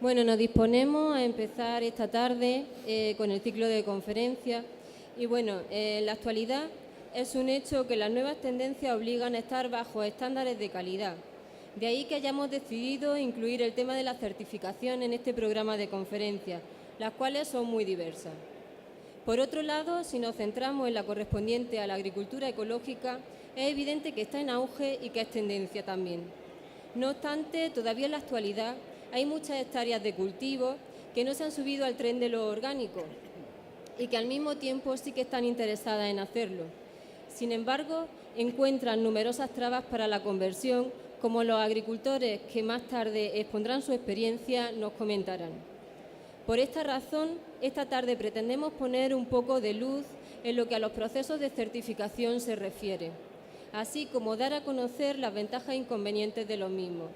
Bueno, nos disponemos a empezar esta tarde con el ciclo de conferencias y bueno, en la actualidad es un hecho que las nuevas tendencias obligan a estar bajo estándares de calidad. De ahí que hayamos decidido incluir el tema de la certificación en este programa de conferencias, las cuales son muy diversas. Por otro lado, si nos centramos en la correspondiente a la agricultura ecológica, es evidente que está en auge y que es tendencia también. No obstante, todavía en la actualidad hay muchas hectáreas de cultivo que no se han subido al tren de lo orgánico y que al mismo tiempo sí que están interesadas en hacerlo. Sin embargo, encuentran numerosas trabas para la conversión, como los agricultores que más tarde expondrán su experiencia nos comentarán. Por esta razón, esta tarde pretendemos poner un poco de luz en lo que a los procesos de certificación se refiere, así como dar a conocer las ventajas e inconvenientes de los mismos.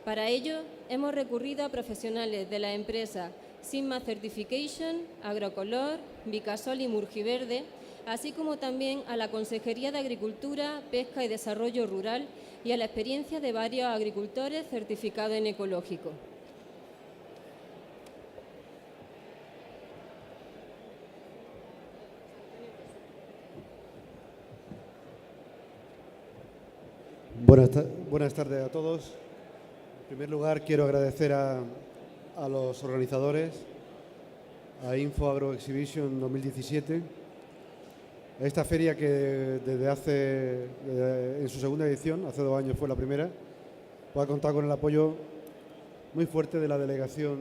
Para ello, hemos recurrido a profesionales de las empresas Sigma Certification, Agrocolor, Vicasol y Murgiverde, así como también a la Consejería de Agricultura, Pesca y Desarrollo Rural y a la experiencia de varios agricultores certificados en ecológico. Buenas tardes a todos. En primer lugar, quiero agradecer a los organizadores, a Info Agro Exhibition 2017, a esta feria que en su segunda edición, hace 2 años fue la primera, pues ha contado con el apoyo muy fuerte de la Delegación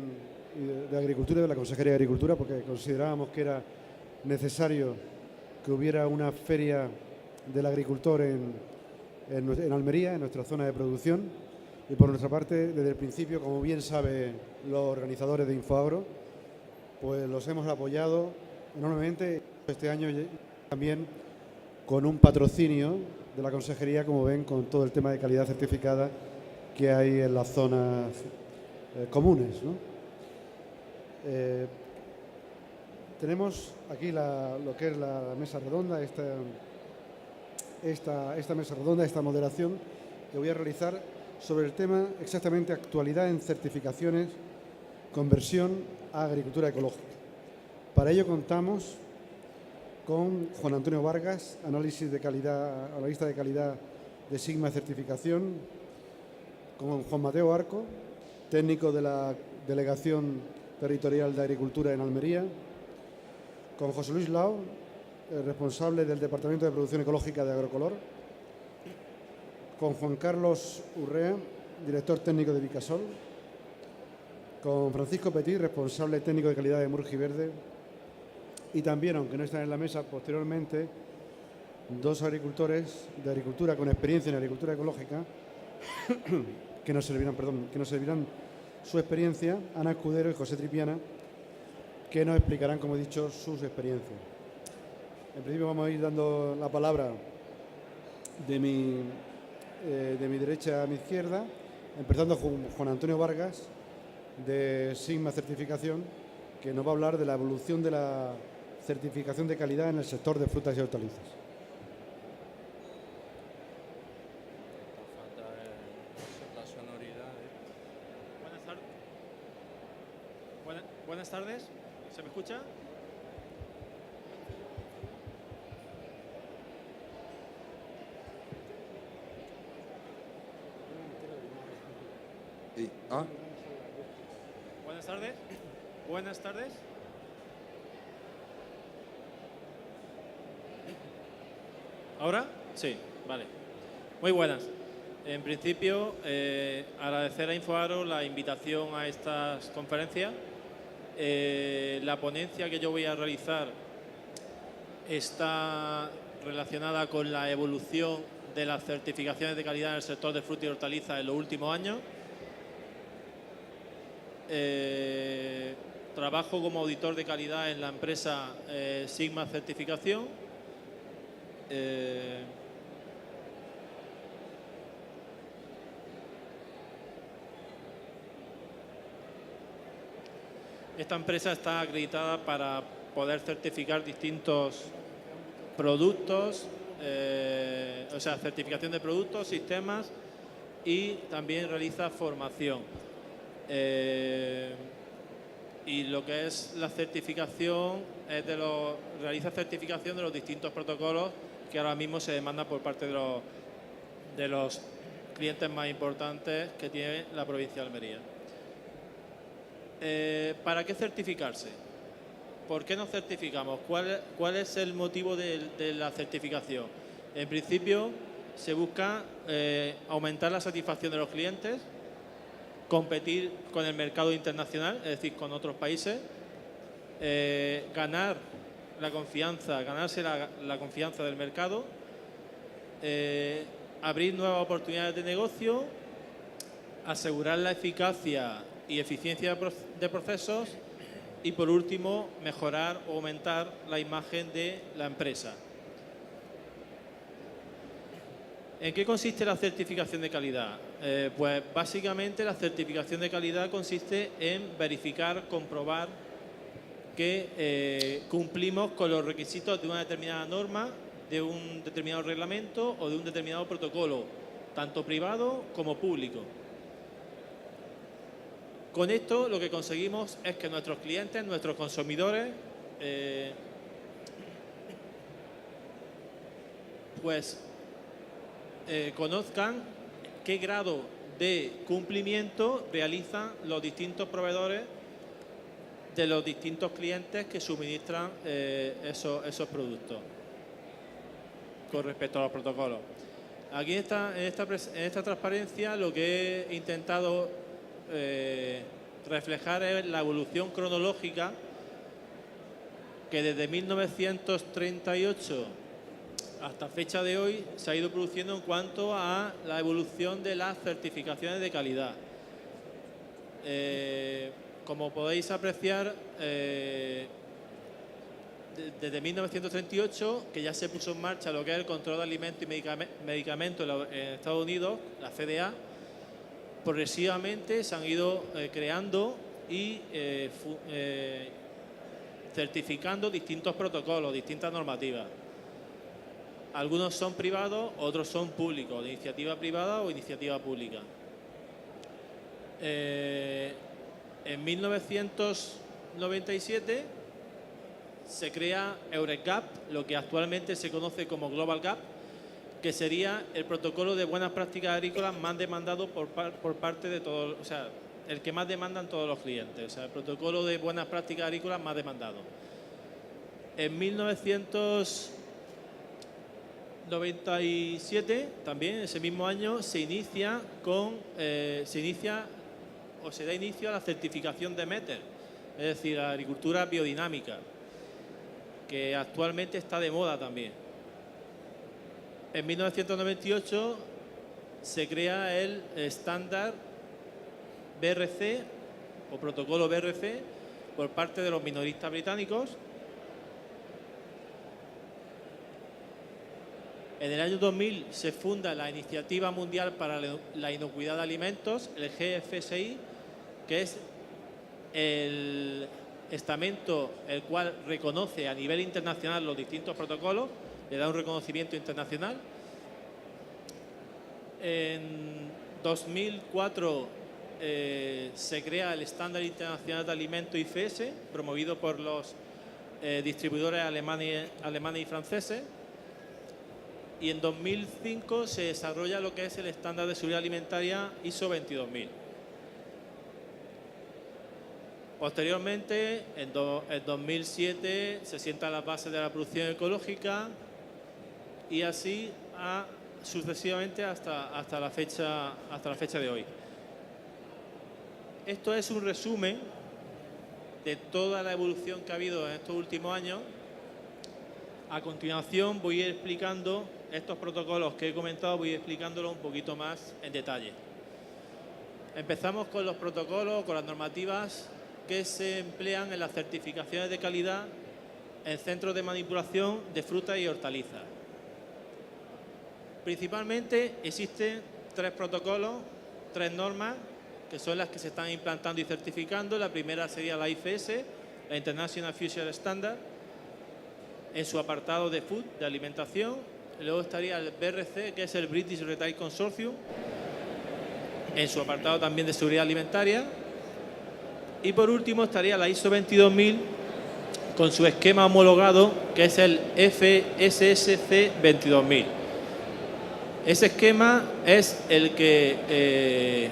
de Agricultura y de la Consejería de Agricultura, porque considerábamos que era necesario que hubiera una feria del agricultor en Almería, en nuestra zona de producción. Y por nuestra parte, desde el principio, como bien saben los organizadores de Infoagro, pues los hemos apoyado enormemente este año también con un patrocinio de la Consejería, como ven, con todo el tema de calidad certificada que hay en las zonas comunes, ¿no? Tenemos aquí lo que es la mesa redonda, esta mesa redonda, esta moderación que voy a realizar sobre el tema exactamente actualidad en certificaciones, conversión a agricultura ecológica. Para ello contamos con Juan Antonio Vargas, analista de calidad de Sigma Certificación, con Juan Mateo Arco, técnico de la Delegación Territorial de Agricultura en Almería, con José Luis Lao, responsable del Departamento de Producción Ecológica de Agrocolor, con Juan Carlos Urrea, director técnico de Vicasol, con Francisco Petit, responsable técnico de calidad de Murgiverde, y también, aunque no están en la mesa, posteriormente, 2 agricultores de agricultura con experiencia en agricultura ecológica que nos servirán su experiencia, Ana Escudero y José Tripiana, que nos explicarán, como he dicho, sus experiencias. En principio vamos a ir dando la palabra de mi derecha a mi izquierda, empezando con Juan Antonio Vargas, de Sigma Certificación, que nos va a hablar de la evolución de la certificación de calidad en el sector de frutas y hortalizas. Buenas tardes. ¿Se me escucha? Buenas tardes. Buenas tardes. ¿Ahora? Sí, vale. Muy buenas. En principio, agradecer a Infoagro la invitación a estas conferencias. La ponencia que yo voy a realizar está relacionada con la evolución de las certificaciones de calidad en el sector de frutas y hortalizas en los últimos años. Trabajo como auditor de calidad en la empresa Sigma Certificación. Esta empresa está acreditada para poder certificar distintos productos, o sea, certificación de productos, sistemas, y también realiza formación. Y lo que es la certificación, realiza certificación de los distintos protocolos que ahora mismo se demandan por parte de los clientes más importantes que tiene la provincia de Almería. ¿Para qué certificarse? ¿Por qué nos certificamos? ¿Cuál es el motivo de la certificación? En principio, se busca aumentar la satisfacción de los clientes, competir con el mercado internacional, es decir, con otros países, ganar la confianza, ganarse la confianza del mercado, abrir nuevas oportunidades de negocio, asegurar la eficacia y eficiencia de procesos y, por último, mejorar o aumentar la imagen de la empresa. ¿En qué consiste la certificación de calidad? Pues básicamente la certificación de calidad consiste en verificar, comprobar que cumplimos con los requisitos de una determinada norma, de un determinado reglamento o de un determinado protocolo, tanto privado como público. Con esto lo que conseguimos es que nuestros clientes, nuestros consumidores, conozcan qué grado de cumplimiento realizan los distintos proveedores de los distintos clientes que suministran esos productos con respecto a los protocolos. Aquí en esta transparencia lo que he intentado reflejar es la evolución cronológica que desde 1938 hasta fecha de hoy se ha ido produciendo en cuanto a la evolución de las certificaciones de calidad. Como podéis apreciar, desde 1938, que ya se puso en marcha lo que es el control de alimentos y medicamentos en Estados Unidos, la FDA, progresivamente se han ido creando y certificando distintos protocolos, distintas normativas. Algunos son privados, otros son públicos, de iniciativa privada o iniciativa pública. En 1997 se crea EURES-GAP, lo que actualmente se conoce como Global Gap, que sería el protocolo de buenas prácticas agrícolas más demandado por parte de todos, o sea, el que más demandan todos los clientes, o sea, el protocolo de buenas prácticas agrícolas más demandado. En 1997, también ese mismo año, se da inicio a la certificación de METER, es decir, la agricultura biodinámica, que actualmente está de moda también. En 1998 se crea el estándar BRC o protocolo BRC por parte de los minoristas británicos. En el año 2000 se funda la Iniciativa Mundial para la Inocuidad de Alimentos, el GFSI, que es el estamento el cual reconoce a nivel internacional los distintos protocolos, le da un reconocimiento internacional. En 2004 se crea el Estándar Internacional de Alimentos IFS, promovido por los distribuidores alemanes y franceses. Y en 2005 se desarrolla lo que es el estándar de seguridad alimentaria ISO 22000. Posteriormente, en 2007, se sientan las bases de la producción ecológica y así sucesivamente hasta la fecha de hoy. Esto es un resumen de toda la evolución que ha habido en estos últimos años. A continuación voy a ir explicando estos protocolos que he comentado, voy a ir explicándolos un poquito más en detalle. Empezamos con los protocolos, con las normativas que se emplean en las certificaciones de calidad en centros de manipulación de frutas y hortalizas. Principalmente existen 3 protocolos, 3 normas, que son las que se están implantando y certificando. La primera sería la IFS, la International Future Standard, en su apartado de food, de alimentación. Luego estaría el BRC, que es el British Retail Consortium, en su apartado también de seguridad alimentaria. Y por último estaría la ISO 22000 con su esquema homologado, que es el FSSC 22000. Ese esquema es el que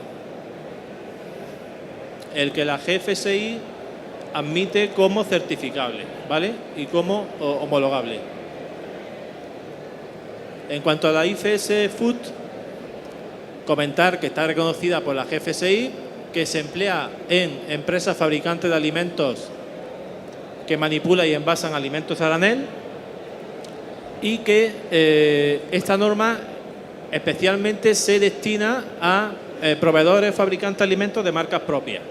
la GFSI admite como certificable, ¿vale? Y como homologable. En cuanto a la IFS Food, comentar que está reconocida por la GFSI, que se emplea en empresas fabricantes de alimentos que manipulan y envasan alimentos a granel, y que esta norma especialmente se destina a proveedores fabricantes de alimentos de marcas propias.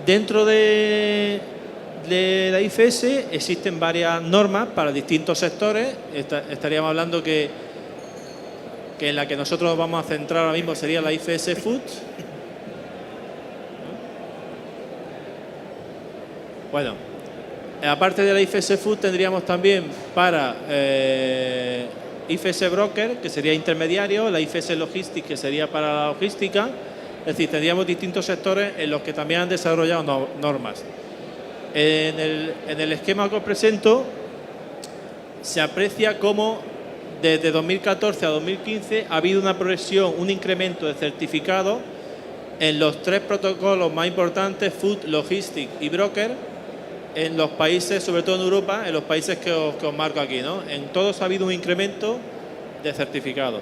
Dentro de la IFS existen varias normas para distintos sectores. Estaríamos hablando que en la que nosotros nos vamos a centrar ahora mismo sería la IFS Food. Bueno, aparte de la IFS Food tendríamos también para IFS Broker, que sería intermediario, la IFS Logistics, que sería para la logística. Es decir, tendríamos distintos sectores en los que también han desarrollado normas. En el esquema que os presento se aprecia cómo desde 2014 a 2015 ha habido una progresión, un incremento de certificados en los 3 protocolos más importantes, Food, Logistics y Broker, en los países, sobre todo en Europa, en los países que os marco aquí, ¿no? En todos ha habido un incremento de certificados.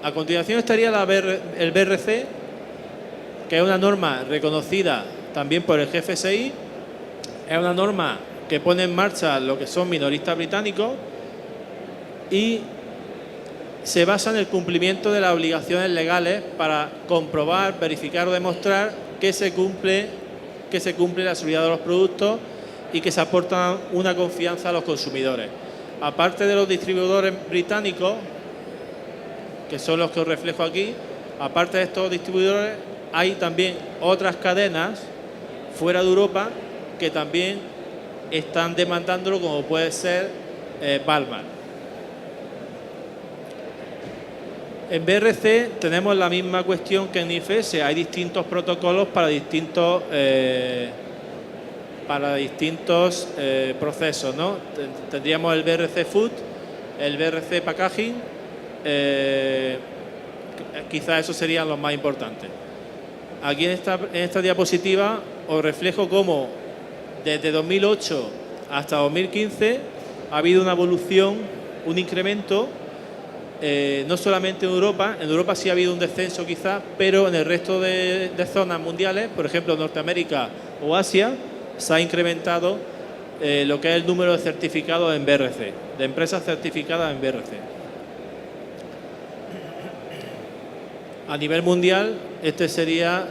A continuación estaría el BRC, que es una norma reconocida también por el GFSI. Es una norma que pone en marcha lo que son minoristas británicos y se basa en el cumplimiento de las obligaciones legales para comprobar, verificar o demostrar que se cumple la seguridad de los productos y que se aporta una confianza a los consumidores. Aparte de los distribuidores británicos, que son los que os reflejo aquí, aparte de estos distribuidores, hay también otras cadenas fuera de Europa que también están demandándolo, como puede ser Walmart. En BRC tenemos la misma cuestión que en IFS, hay distintos protocolos para distintos procesos, ¿no? Tendríamos el BRC Food, el BRC Packaging, quizás esos serían los más importantes. Aquí en esta diapositiva os reflejo cómo desde 2008 hasta 2015 ha habido una evolución, un incremento, no solamente en Europa sí ha habido un descenso quizás, pero en el resto de zonas mundiales, por ejemplo Norteamérica o Asia, se ha incrementado lo que es el número de certificados en BRC, de empresas certificadas en BRC. A nivel mundial, este sería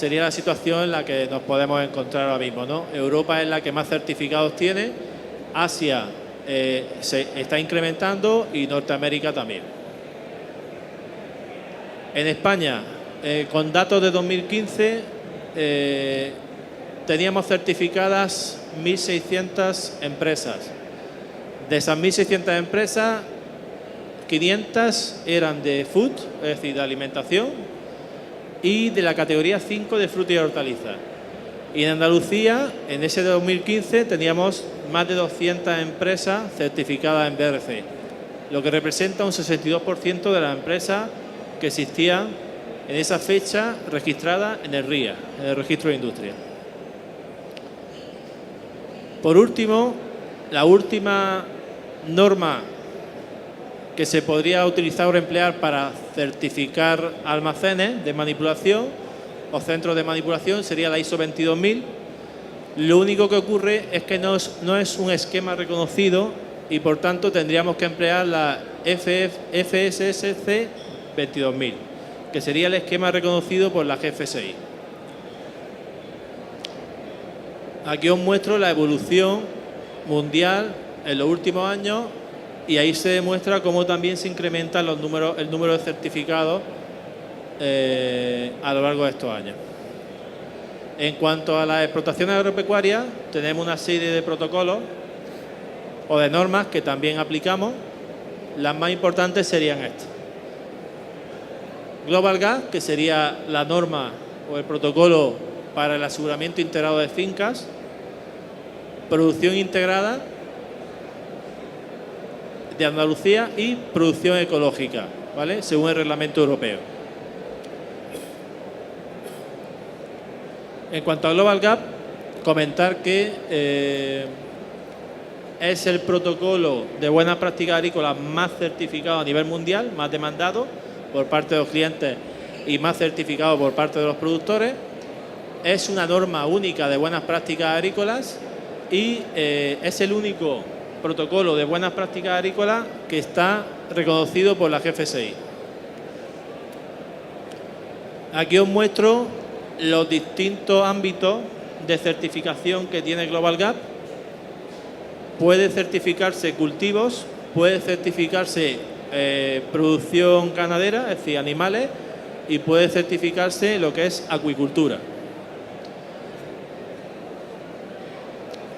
la situación en la que nos podemos encontrar ahora mismo, ¿no? Europa es la que más certificados tiene, Asia se está incrementando y Norteamérica también. En España, con datos de 2015, teníamos certificadas 1.600 empresas. De esas 1.600 empresas, 500 eran de food, es decir, de alimentación, y de la categoría 5 de frutas y hortalizas. Y en Andalucía, en ese de 2015, teníamos más de 200 empresas certificadas en BRC, lo que representa un 62% de las empresas que existían en esa fecha registradas en el RIA, en el Registro de Industria. Por último, la última norma que se podría utilizar o emplear para certificar almacenes de manipulación o centros de manipulación sería la ISO 22000. Lo único que ocurre es que no es un esquema reconocido y por tanto tendríamos que emplear la FSSC 22000, que sería el esquema reconocido por la GFSI. Aquí os muestro la evolución mundial en los últimos años y ahí se demuestra cómo también se incrementa el número de certificados a lo largo de estos años. En cuanto a las explotaciones agropecuarias, tenemos una serie de protocolos o de normas que también aplicamos Las más importantes serían estas. Global Gap, que sería la norma o el protocolo para el aseguramiento integrado de fincas. Producción integrada de Andalucía y producción ecológica, ¿vale? Según el reglamento europeo. En cuanto a Global Gap, comentar que es el protocolo de buenas prácticas agrícolas más certificado a nivel mundial, más demandado por parte de los clientes y más certificado por parte de los productores. Es una norma única de buenas prácticas agrícolas y es el único protocolo de buenas prácticas agrícolas que está reconocido por la GFSI. Aquí os muestro los distintos ámbitos de certificación que tiene Global Gap. Puede certificarse cultivos, puede certificarse producción ganadera, es decir, animales, y puede certificarse lo que es acuicultura.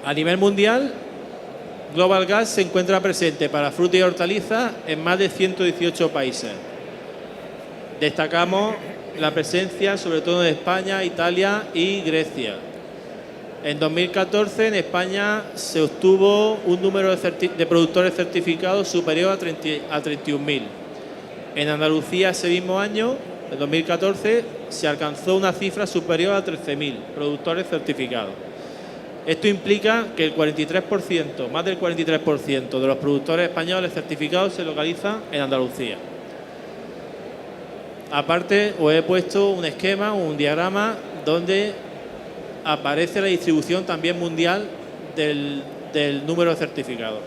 A nivel mundial, Global Gap se encuentra presente para frutas y hortalizas en más de 118 países. Destacamos la presencia sobre todo en España, Italia y Grecia. En 2014 en España se obtuvo un número de productores certificados superior a 31.000. En Andalucía ese mismo año, en 2014, se alcanzó una cifra superior a 13.000 productores certificados. Esto implica que el 43%, más del 43% de los productores españoles certificados se localizan en Andalucía. Aparte, os he puesto un esquema, un diagrama, donde aparece la distribución también mundial del número de certificados.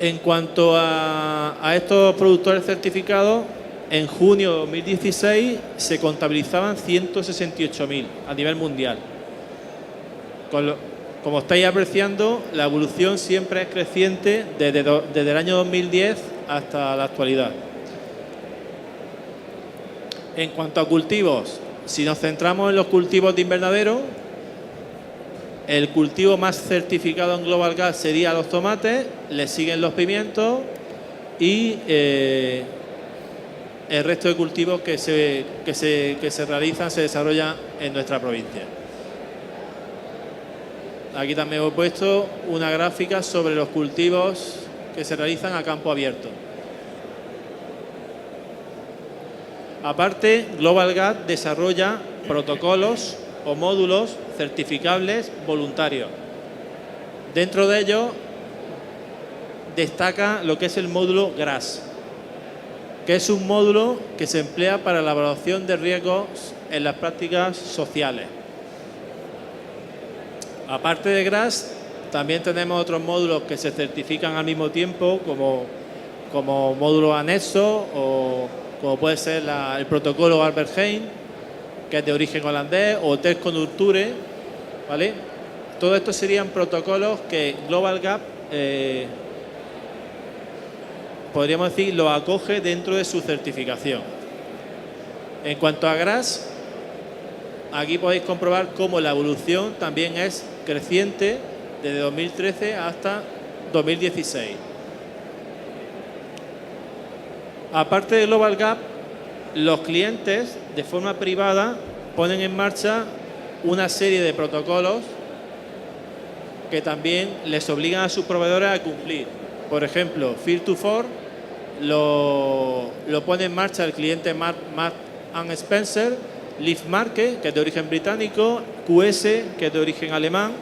En cuanto a estos productores certificados, en junio de 2016 se contabilizaban 168.000 a nivel mundial. Como estáis apreciando, la evolución siempre es creciente desde el año 2010 hasta la actualidad. En cuanto a cultivos, si nos centramos en los cultivos de invernadero, el cultivo más certificado en Global Gap sería los tomates, le siguen los pimientos y el resto de cultivos que se realizan, se desarrollan en nuestra provincia. Aquí también os he puesto una gráfica sobre los cultivos que se realizan a campo abierto. Aparte, Global Gap desarrolla protocolos o módulos certificables voluntarios. Dentro de ellos destaca lo que es el módulo GRAS, que es un módulo que se emplea para la evaluación de riesgos en las prácticas sociales. Aparte de GRAS, también tenemos otros módulos que se certifican al mismo tiempo, como módulos anexos, o como puede ser el protocolo Albert Heijn, que es de origen holandés, o Tesco Nurture, ¿vale? Todo esto serían protocolos que Global Gap podríamos decir, lo acoge dentro de su certificación. En cuanto a GRAS, aquí podéis comprobar cómo la evolución también es creciente desde 2013 hasta 2016. Aparte de Global Gap, los clientes de forma privada ponen en marcha una serie de protocolos que también les obligan a sus proveedores a cumplir. Por ejemplo, Field to Fork lo pone en marcha el cliente Marks & Spencer, Leaf Market, que es de origen británico, QS, que es de origen alemán.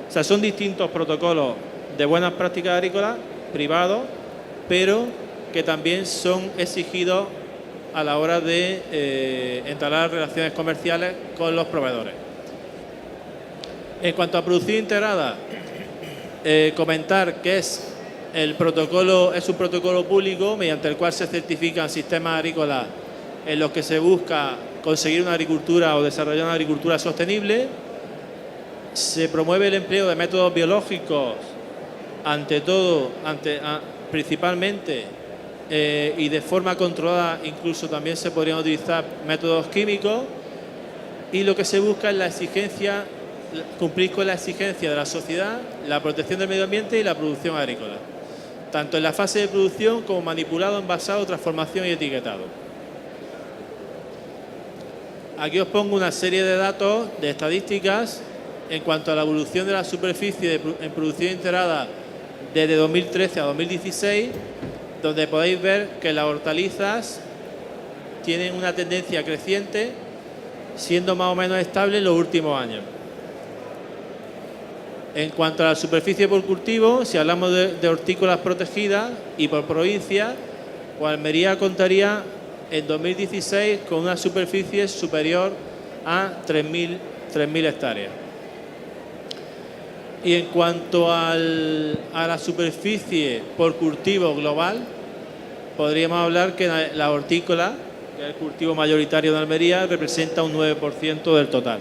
O sea, son distintos protocolos de buenas prácticas agrícolas privados, pero que también son exigidos a la hora de entablar relaciones comerciales con los proveedores. En cuanto a producción integrada, comentar que es un protocolo público mediante el cual se certifican sistemas agrícolas en los que se busca conseguir una agricultura o desarrollar una agricultura sostenible. Se promueve el empleo de métodos biológicos, principalmente, y de forma controlada, incluso también se podrían utilizar métodos químicos, y lo que se busca es cumplir con la exigencia de la sociedad, la protección del medio ambiente y la producción agrícola. tanto en la fase de producción como manipulado, envasado, transformación y etiquetado. Aquí os pongo una serie de datos, de estadísticas, en cuanto a la evolución de la superficie en producción integrada desde 2013 a 2016, donde podéis ver que las hortalizas tienen una tendencia creciente, siendo más o menos estable en los últimos años. En cuanto a la superficie por cultivo, si hablamos de hortícolas protegidas y por provincia, pues Almería contaría en 2016 con una superficie superior a 3.000 hectáreas. Y en cuanto a la superficie por cultivo global, podríamos hablar que la hortícola, que es el cultivo mayoritario de Almería, representa un 9% del total.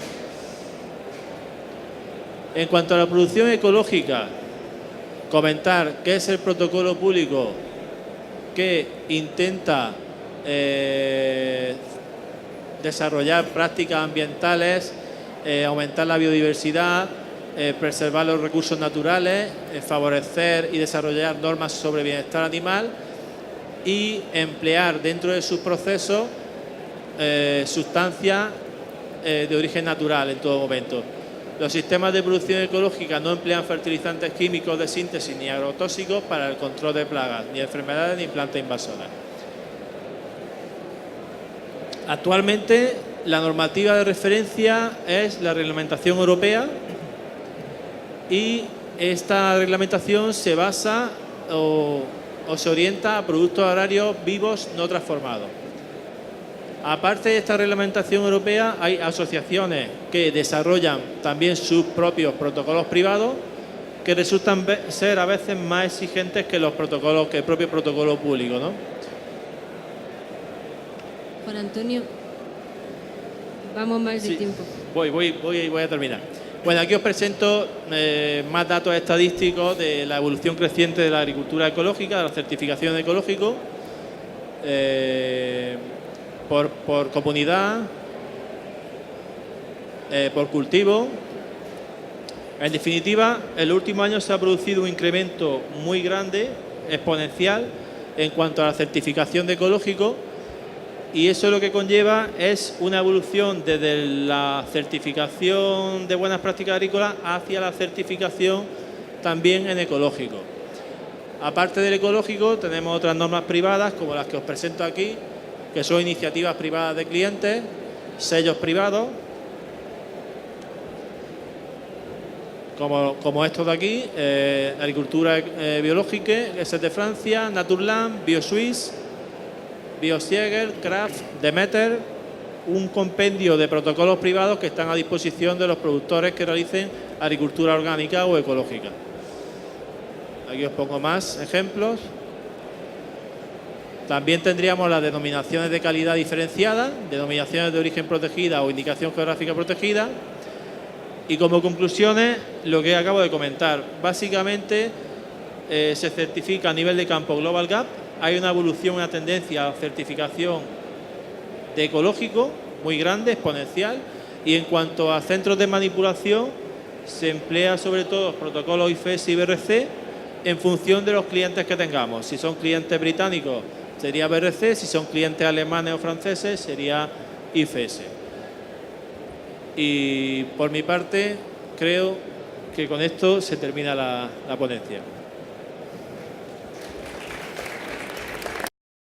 En cuanto a la producción ecológica, comentar que es el protocolo público que intenta desarrollar prácticas ambientales, aumentar la biodiversidad, preservar los recursos naturales, favorecer y desarrollar normas sobre bienestar animal y emplear dentro de sus procesos sustancias de origen natural en todo momento. Los sistemas de producción ecológica no emplean fertilizantes químicos de síntesis ni agrotóxicos para el control de plagas, ni enfermedades ni plantas invasoras. Actualmente la normativa de referencia es la reglamentación europea y esta reglamentación se basa o se orienta a productos agrarios vivos no transformados. Aparte de esta reglamentación europea, hay asociaciones que desarrollan también sus propios protocolos privados que resultan ser a veces más exigentes que los protocolos, que el propio protocolo público, ¿no? Juan Antonio, vamos mal de tiempo. Voy a terminar. Bueno, aquí os presento más datos estadísticos de la evolución creciente de la agricultura ecológica, de la certificación ecológica, por comunidad, por cultivo. En definitiva, en los últimos años se ha producido un incremento muy grande, exponencial, en cuanto a la certificación de ecológico, y eso lo que conlleva es una evolución desde la certificación de buenas prácticas agrícolas hacia la certificación también en ecológico. Aparte del ecológico, tenemos otras normas privadas, como las que os presento aquí, que son iniciativas privadas de clientes, sellos privados, como estos de aquí, Agricultura Biológica, ese es de Francia, Naturland, BioSuisse, BioSieger, Kraft, Demeter, un compendio de protocolos privados que están a disposición de los productores que realicen agricultura orgánica o ecológica. Aquí os pongo más ejemplos. También tendríamos las denominaciones de calidad diferenciada, denominaciones de origen protegida o indicación geográfica protegida. Y como conclusiones, lo que acabo de comentar. Básicamente se certifica a nivel de campo Global Gap. Hay una evolución, una tendencia a certificación de ecológico muy grande, exponencial. Y en cuanto a centros de manipulación, se emplea sobre todo protocolos IFES y BRC en función de los clientes que tengamos. Si son clientes británicos, sería BRC, si son clientes alemanes o franceses, sería IFS. Y por mi parte, creo que con esto se termina la ponencia.